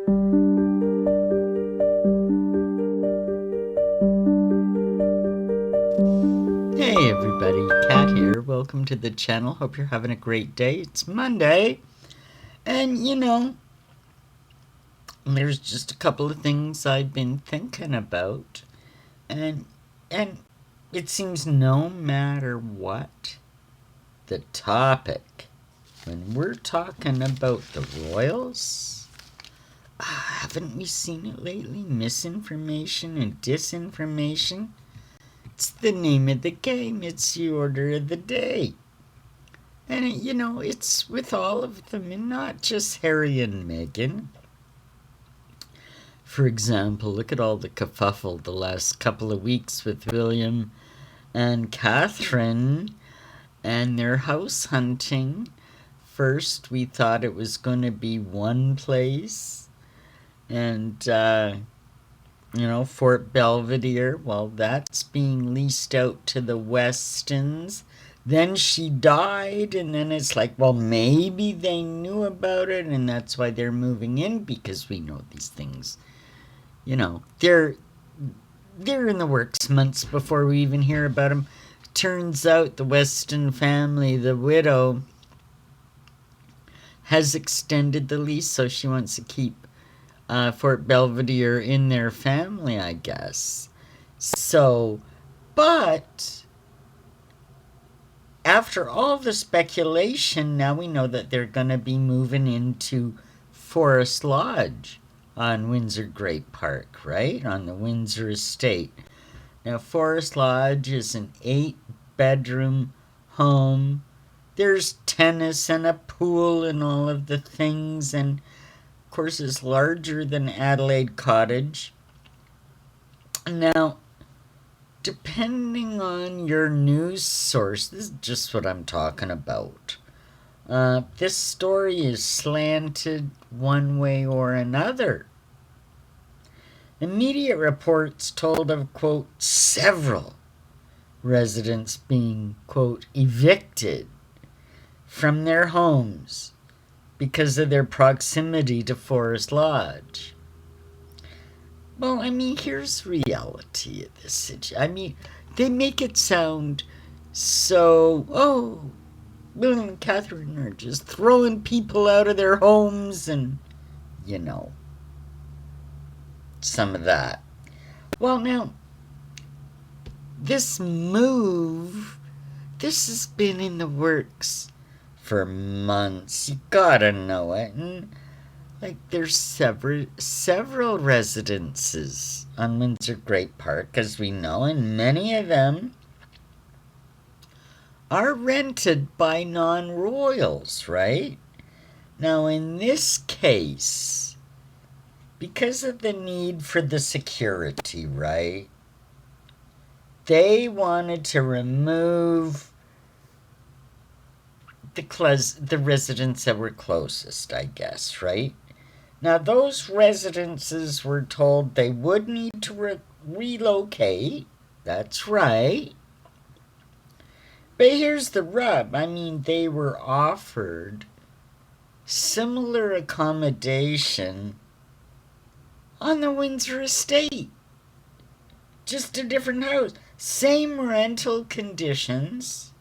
Hey everybody, Kat here. Welcome to the channel. Hope you're having a great day. It's Monday, and there's just a couple of things I've been thinking about, and and it seems no matter what the topic, when we're talking about the royals, haven't we seen it lately? Misinformation and disinformation. It's the name of the game. It's the order of the day. And, it's with all of them, and not just Harry and Meghan. For example, look at all the kerfuffle the last couple of weeks with William and Catherine and their house hunting. First, we thought it was going to be one place, and, Fort Belvedere, well, that's being leased out to the Westons. Then she died, and then it's like, well, maybe they knew about it, and that's why they're moving in, because we know these things. They're in the works months before we even hear about them. Turns out the Weston family, the widow, has extended the lease, so she wants to keep Fort Belvedere in their family, I guess. So, but after all the speculation, now we know that they're going to be moving into Forest Lodge on Windsor Great Park, right? On the Windsor estate. Now, Forest Lodge is an 8-bedroom home. There's tennis and a pool and all of the things, and of course it's larger than Adelaide Cottage. Now, depending on your news source, this is just what I'm talking about. This story is slanted one way or another. Immediate reports told of, quote, several residents being, quote, evicted from their homes because of their proximity to Forest Lodge. Well, here's reality of this situation. They make it sound so, William and Catherine are just throwing people out of their homes and, some of that. Well, now, this move, this has been in the works for months. You gotta know it. And, there's several residences on Windsor Great Park, as we know, and many of them are rented by non-royals, right? Now, in this case, because of the need for the security, right, they wanted to remove the residents that were closest, I guess, right? Now, those residences were told they would need to relocate. That's right. But here's the rub. They were offered similar accommodation on the Windsor estate. Just a different house. Same rental conditions.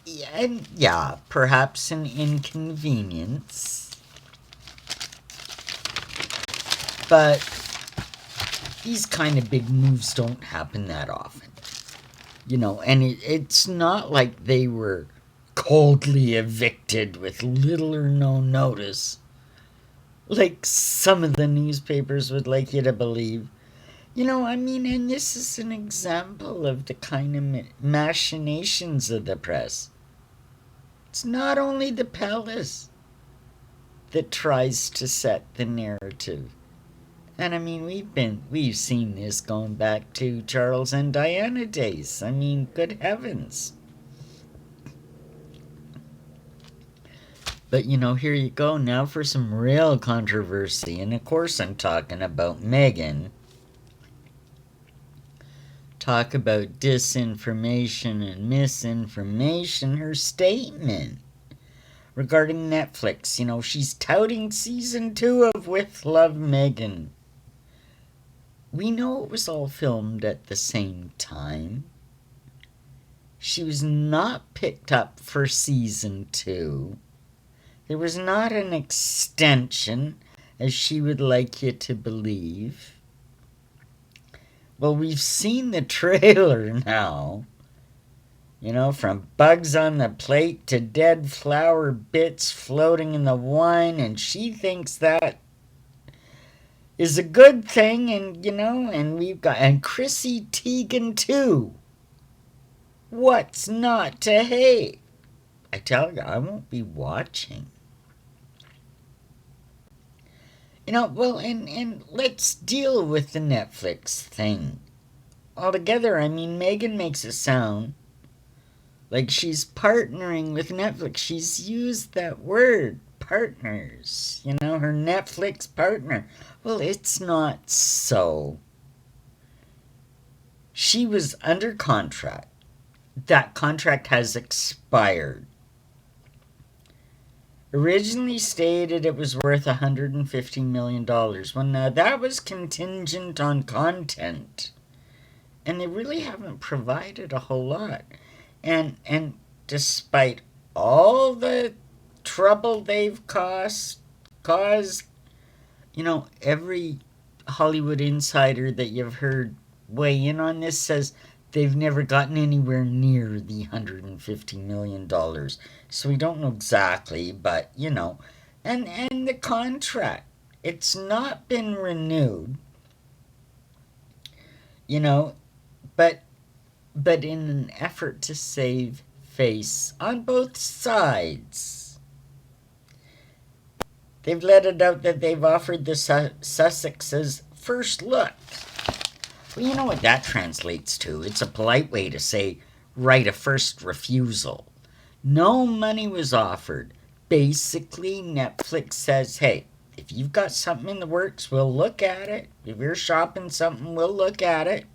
Yeah, perhaps an inconvenience. But these kind of big moves don't happen that often. And it's not like they were coldly evicted with little or no notice, like some of the newspapers would like you to believe. And this is an example of the kind of machinations of the press. It's not only the palace that tries to set the narrative. And we've seen this going back to Charles and Diana days. Good heavens. But here you go now for some real controversy. And of course I'm talking about Meghan. Talk about disinformation and misinformation. Her statement regarding Netflix. She's touting season 2 of With Love, Meghan. We know it was all filmed at the same time. She was not picked up for season 2. There was not an extension, as she would like you to believe. Well, we've seen the trailer now. From bugs on the plate to dead flower bits floating in the wine, and she thinks that is a good thing, and we've got, and Chrissy Teigen too. What's not to hate? I tell you, I won't be watching. Well, and let's deal with the Netflix thing. Altogether, Meghan makes it sound like she's partnering with Netflix. She's used that word, partners. Her Netflix partner. Well, it's not so. She was under contract. That contract has expired. Originally stated it was worth $150 million. Well, now that was contingent on content. And they really haven't provided a whole lot. And despite all the trouble they've caused, every Hollywood insider that you've heard weigh in on this says they've never gotten anywhere near the $150 million. So we don't know exactly, but, and the contract, it's not been renewed, but in an effort to save face on both sides. They've let it out that they've offered the Sussexes first look. Well, you know what that translates to. It's a polite way to say right of first refusal. No money was offered. Basically, Netflix says, hey, if you've got something in the works, we'll look at it. If you're shopping something, we'll look at it.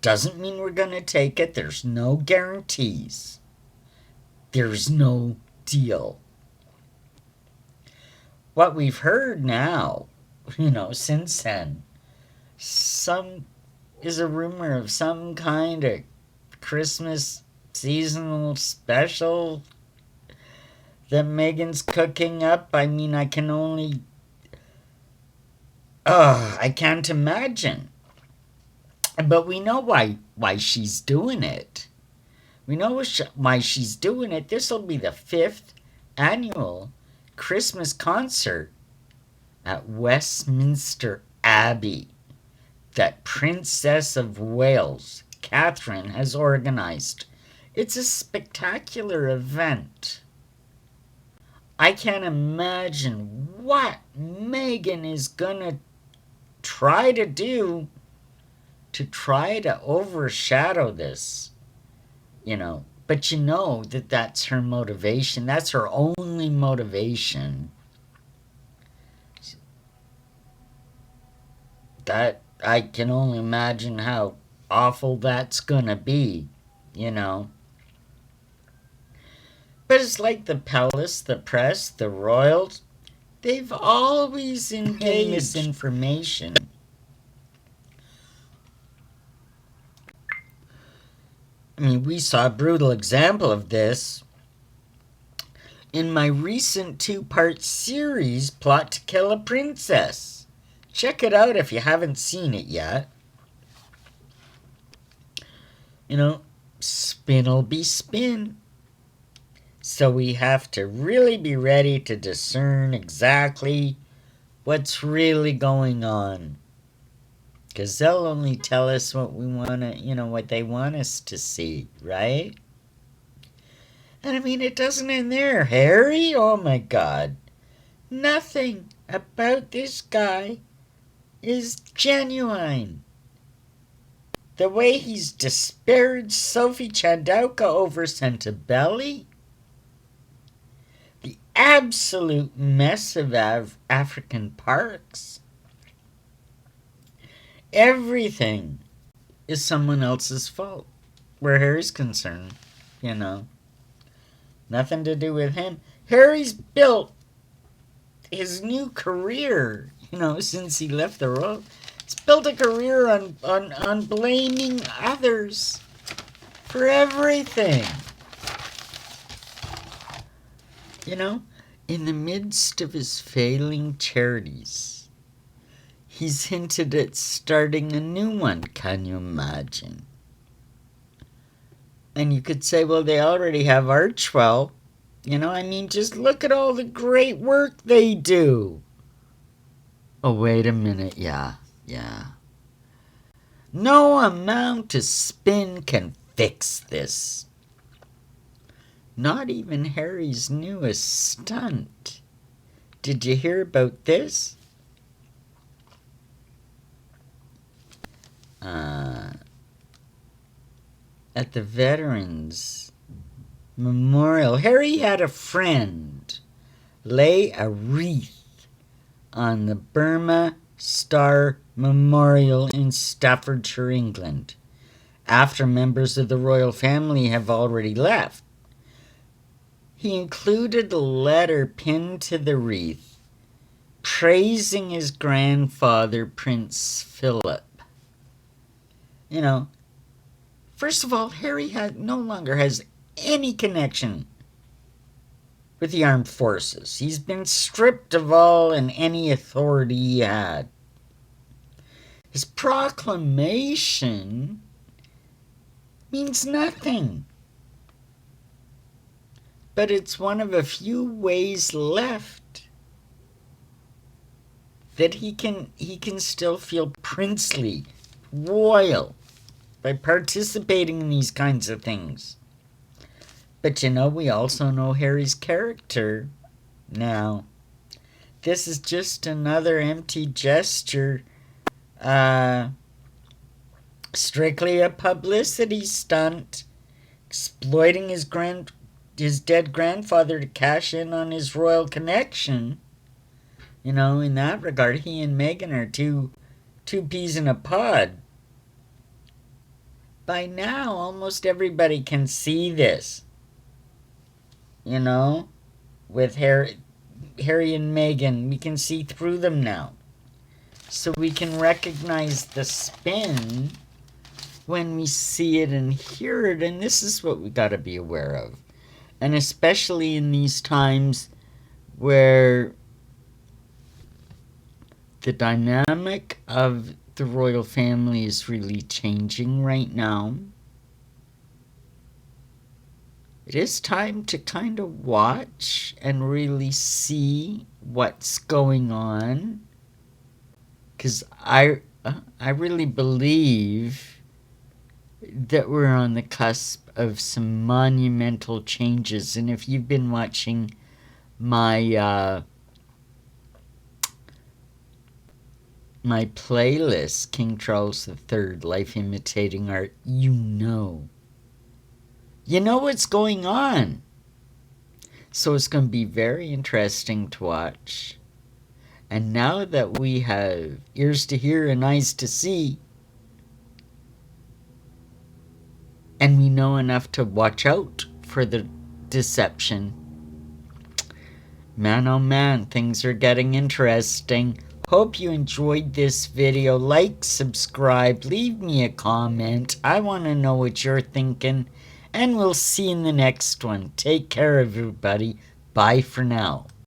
Doesn't mean we're going to take it. There's no guarantees. There's no deal. What we've heard now, since then, is a rumor of some kind of Christmas seasonal special that Meghan's cooking up. I can't imagine. But we know why she's doing it. We know why she's doing it. This will be the 5th annual Christmas concert at Westminster Abbey that Princess of Wales, Catherine, has organized. It's a spectacular event. I can't imagine what Meghan is going to try to do to try to overshadow this, But that's her motivation. That's her only motivation. That, I can only imagine how awful that's gonna be, But it's like the palace, the press, the royals. They've always engaged misinformation. We saw a brutal example of this in my recent 2-part series, Plot to Kill a Princess. Check it out if you haven't seen it yet. Spin'll be spin. So we have to really be ready to discern exactly what's really going on. Because they'll only tell us what we want to, what they want us to see, right? And it doesn't end there. Harry, oh my God. Nothing about this guy is genuine. The way he's disparaged Sophie Chandauka over Centabelli, the absolute mess of African parks, everything is someone else's fault where Harry's concerned, Nothing to do with him. Harry's built his new career, since he left the royal. He's built a career on blaming others for everything. In the midst of his failing charities, he's hinted at starting a new one. Can you imagine? And you could say, well, they already have Archwell. Just look at all the great work they do. Oh, wait a minute. Yeah. No amount of spin can fix this. Not even Harry's newest stunt. Did you hear about this? At the Veterans Memorial, Harry had a friend lay a wreath on the Burma Star Memorial in Staffordshire, England, after members of the royal family have already left. He included a letter pinned to the wreath praising his grandfather, Prince Philip. First of all, Harry no longer has any connection with the armed forces. He's been stripped of all and any authority he had. His proclamation means nothing. But it's one of a few ways left that he can still feel princely, royal, by participating in these kinds of things. But we also know Harry's character now. This is just another empty gesture, strictly a publicity stunt, exploiting his dead grandfather to cash in on his royal connection. In that regard, he and Meghan are two peas in a pod. By now, almost everybody can see this. With Harry and Meghan, we can see through them now. So we can recognize the spin when we see it and hear it, and this is what we got to be aware of. And especially in these times where the dynamic of the royal family is really changing right now. It is time to kind of watch and really see what's going on. Because I really believe that we're on the cusp of some monumental changes. And if you've been watching my my playlist, King Charles III, Life Imitating Art, you know what's going on. So it's going to be very interesting to watch. And now that we have ears to hear and eyes to see, and we know enough to watch out for the deception, man oh man, things are getting interesting. Hope you enjoyed this video. Like, subscribe, leave me a comment. I want to know what you're thinking. And we'll see you in the next one. Take care, everybody. Bye for now.